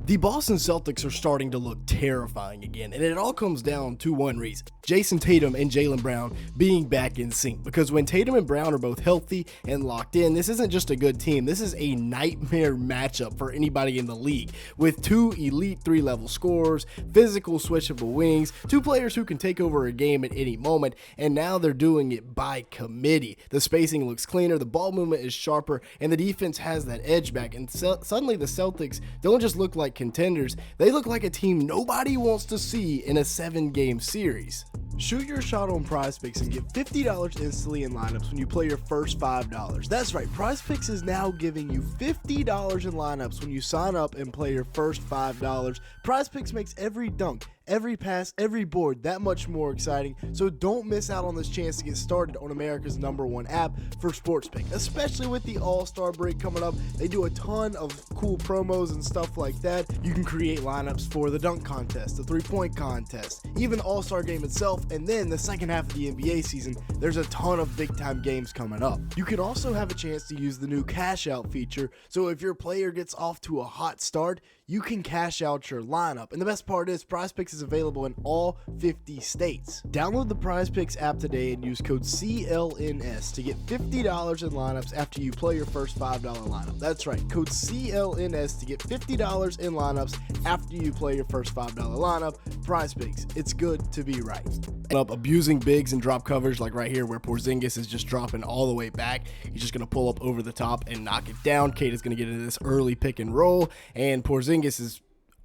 The Boston Celtics are starting to look terrifying again, and it all comes down to one reason: Jayson Tatum and Jaylen Brown being back in sync. Because when Tatum and Brown are both healthy and locked in, this isn't just a good team, this is a nightmare matchup for anybody in the league, with two elite 3-level scorers, physical switchable wings, two players who can take over a game at any moment, and now they're doing it by committee. The spacing looks cleaner, the ball movement is sharper, and the defense has that edge back, and suddenly the Celtics don't just look like contenders, they look like a team nobody wants to see in a 7-game series. Shoot your shot on PrizePicks and get $50 instantly in lineups when you play your first $5. That's right, PrizePicks is now giving you $50 in lineups when you sign up and play your first $5. PrizePicks makes every dunk, every pass, every board that much more exciting, so don't miss out on this chance to get started on America's #1 app for sports pick. Especially with the All-Star break coming up, they do a ton of cool promos and stuff like that. You can create lineups for the dunk contest, the 3-point contest, even the All-Star game itself, and then the second half of the NBA season, there's a ton of big-time games coming up. You can also have a chance to use the new cash out feature, so if your player gets off to a hot start, you can cash out your lineup. And the best part is PrizePicks is available in all 50 states. Download the PrizePicks app today and use code CLNS to get $50 in lineups after you play your first $5 lineup. That's right, code CLNS to get $50 in lineups after you play your first $5 lineup. PrizePicks, it's good to be right. Up abusing bigs and drop coverage, like right here where Porzingis is just dropping all the way back. He's just going to pull up over the top and knock it down. Kate is going to get into this early pick and roll, and Porzingis is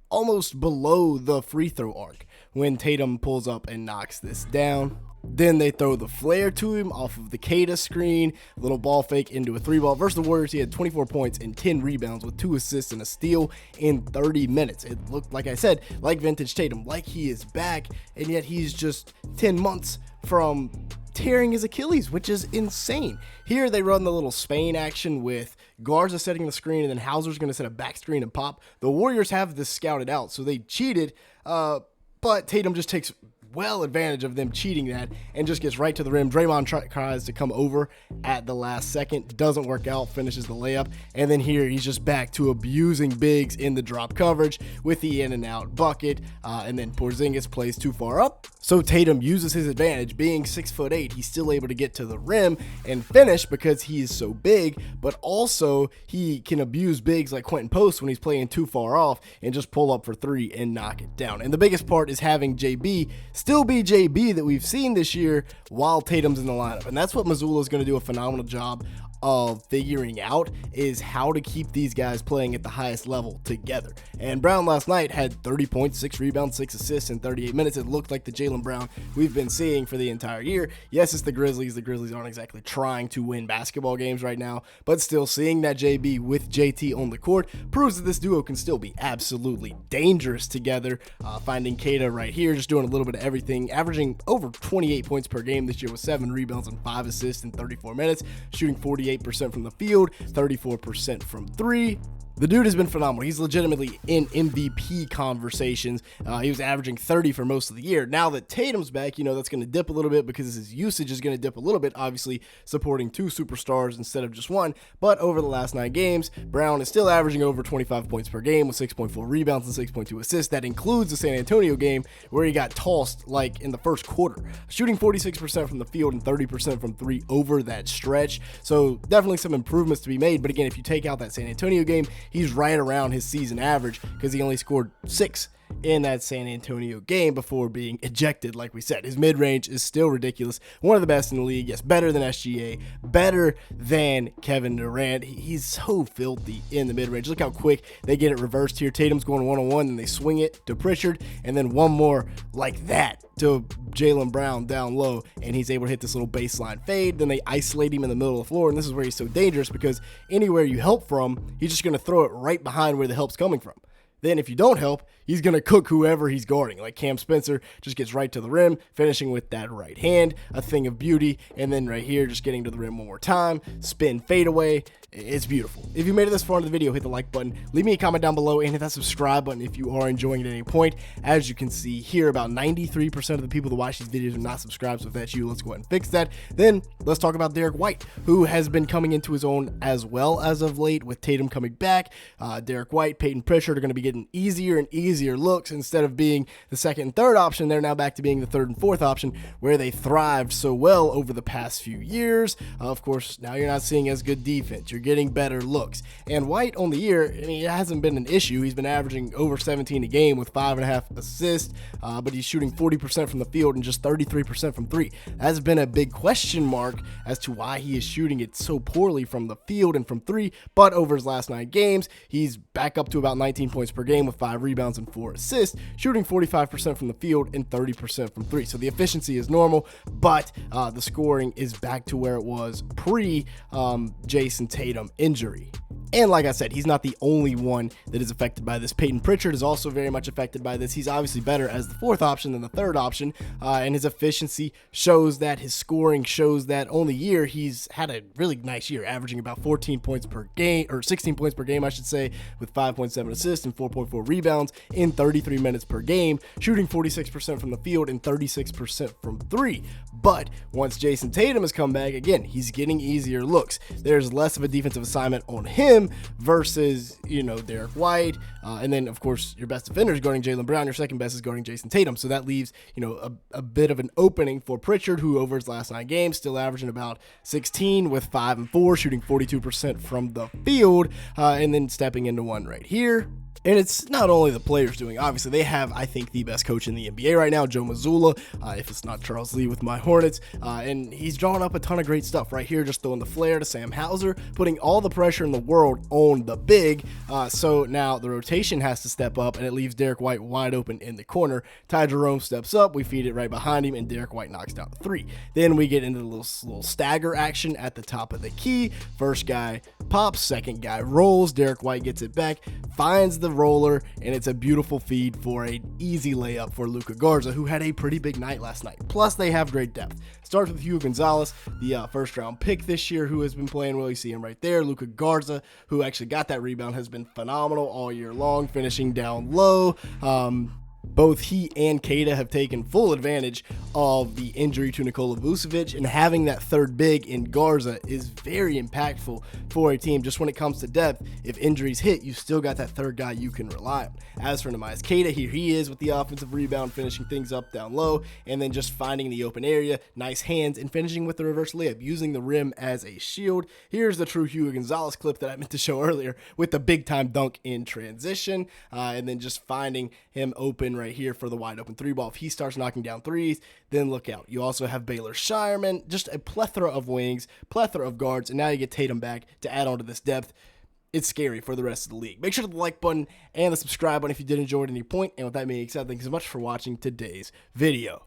almost below the free throw arc when Tatum pulls up and knocks this down. Then they throw the flare to him off of the Kata screen, a little ball fake into a 3-ball. Versus the Warriors, he had 24 points and 10 rebounds with 2 assists and a steal in 30 minutes. It looked, like I said, like vintage Tatum, like he is back, and yet he's just 10 months from tearing his Achilles, which is insane. Here they run the little Spain action with Garza setting the screen, and then Hauser's going to set a back screen and pop. The Warriors have this scouted out, so they cheated, but Tatum just takes well advantage of them cheating that and just gets right to the rim. Draymond tries to come over at the last second, doesn't work out, finishes the layup, and then here he's just back to abusing bigs in the drop coverage with the in and out bucket, and then Porzingis plays too far up, so Tatum uses his advantage. Being 6'8", he's still able to get to the rim and finish because he is so big, but also he can abuse bigs like Quentin Post when he's playing too far off and just pull up for 3 and knock it down. And the biggest part is having JB still be JB that we've seen this year while Tatum's in the lineup. And that's what Mazzulla is going to do a phenomenal job of figuring out, is how to keep these guys playing at the highest level together. And Brown last night had 30 points, 6 rebounds, 6 assists in 38 minutes. It looked like the Jaylen Brown we've been seeing for the entire year. Yes, it's the Grizzlies. The Grizzlies aren't exactly trying to win basketball games right now, but still seeing that JB with JT on the court proves that this duo can still be absolutely dangerous together. Finding Kata right here, just doing a little bit of everything, averaging over 28 points per game this year with 7 rebounds and 5 assists in 34 minutes, shooting 48% from the field, 34% from 3. The dude has been phenomenal. He's legitimately in MVP conversations. He was averaging 30 for most of the year. Now that Tatum's back, that's going to dip a little bit because his usage is going to dip a little bit, obviously supporting 2 superstars instead of just 1. But over the last 9 games, Brown is still averaging over 25 points per game with 6.4 rebounds and 6.2 assists. That includes the San Antonio game where he got tossed like in the first quarter, shooting 46% from the field and 30% from 3 over that stretch. So definitely some improvements to be made. But again, if you take out that San Antonio game, he's right around his season average because he only scored 6 in that San Antonio game before being ejected. Like we said, his mid-range is still ridiculous. One of the best in the league. Yes, better than SGA, better than Kevin Durant. He's so filthy in the mid-range. Look how quick they get it reversed here. Tatum's going one-on-one, and they swing it to Pritchard, and then one more like that to Jaylen Brown down low, and he's able to hit this little baseline fade. Then they isolate him in the middle of the floor, and this is where he's so dangerous because anywhere you help from, he's just going to throw it right behind where the help's coming from. Then if you don't help, he's going to cook whoever he's guarding. Like Cam Spencer just gets right to the rim, finishing with that right hand, a thing of beauty. And then right here, just getting to the rim one more time, spin fadeaway. It's beautiful. If you made it this far in the video, hit the like button, leave me a comment down below, and hit that subscribe button if you are enjoying it at any point. As you can see here, about 93% of the people that watch these videos are not subscribed, so if that's you, let's go ahead and fix that. Then let's talk about Derrick White, who has been coming into his own as well as of late with Tatum coming back. Derrick White, Peyton Pritchard are going to be getting getting easier and easier looks. Instead of being the second and third option, they're now back to being the third and fourth option, where they thrived so well over the past few years. Of course, now you're not seeing as good defense. You're getting better looks. And White on the year, I mean, it hasn't been an issue. He's been averaging over 17 a game with 5.5 assists, but he's shooting 40% from the field and just 33% from three. That's been a big question mark as to why he is shooting it so poorly from the field and from three. But over his last 9 games, he's back up to about 19 points per game with 5 rebounds and 4 assists, shooting 45% from the field and 30% from three. So the efficiency is normal, but the scoring is back to where it was pre Jayson Tatum injury. And like I said, he's not the only one that is affected by this. Peyton Pritchard is also very much affected by this. He's obviously better as the fourth option than the third option, and his efficiency shows that. His scoring shows that. On the year, he's had a really nice year, averaging about 14 points per game, or 16 points per game, I should say, with 5.7 assists and 4.4 rebounds in 33 minutes per game, shooting 46% from the field and 36% from three. But once Jayson Tatum has come back, again, he's getting easier looks. There's less of a defensive assignment on him versus, Derrick White. And then, of course, your best defender is guarding Jaylen Brown. Your second best is guarding Jayson Tatum. So that leaves, a bit of an opening for Pritchard, who over his last 9 games still averaging about 16 with 5 and 4, shooting 42% from the field, and then stepping into one right here. And it's not only the players doing. Obviously, they have, I think, the best coach in the NBA right now, Joe Mazzulla, if it's not Charles Lee with my Hornets. And he's drawing up a ton of great stuff right here, just throwing the flare to Sam Hauser, putting all the pressure in the world on the big. So now the rotation has to step up, and it leaves Derrick White wide open in the corner. Ty Jerome steps up, we feed it right behind him, and Derrick White knocks down the three. Then we get into the little stagger action at the top of the key. First guy pops, second guy rolls. Derrick White gets it back, finds the roller, and it's a beautiful feed for an easy layup for Luka Garza, who had a pretty big night last night. Plus, they have great depth. Starts with Hugo Gonzalez, the first-round pick this year, who has been playing well. You see him right there. Luka Garza, who actually got that rebound, has been phenomenal all year long, finishing down low. Both he and Keita have taken full advantage of the injury to Nikola Vucevic, and having that third big in Garza is very impactful for a team. Just when it comes to depth, if injuries hit, you still got that third guy you can rely on. As for Neemias Queta, here he is with the offensive rebound, finishing things up down low, and then just finding the open area, nice hands, and finishing with the reverse layup, using the rim as a shield. Here's the true Hugo Gonzalez clip that I meant to show earlier with the big-time dunk in transition, and then just finding him open right here for the wide open three ball. If he starts knocking down threes, then look out. You also have Baylor Shireman, just a plethora of wings, plethora of guards, and now you get Tatum back to add on to this depth. It's scary for the rest of the league. Make sure to the like button and the subscribe button if you did enjoy it at any point. And with that being said, thank you so much for watching today's video.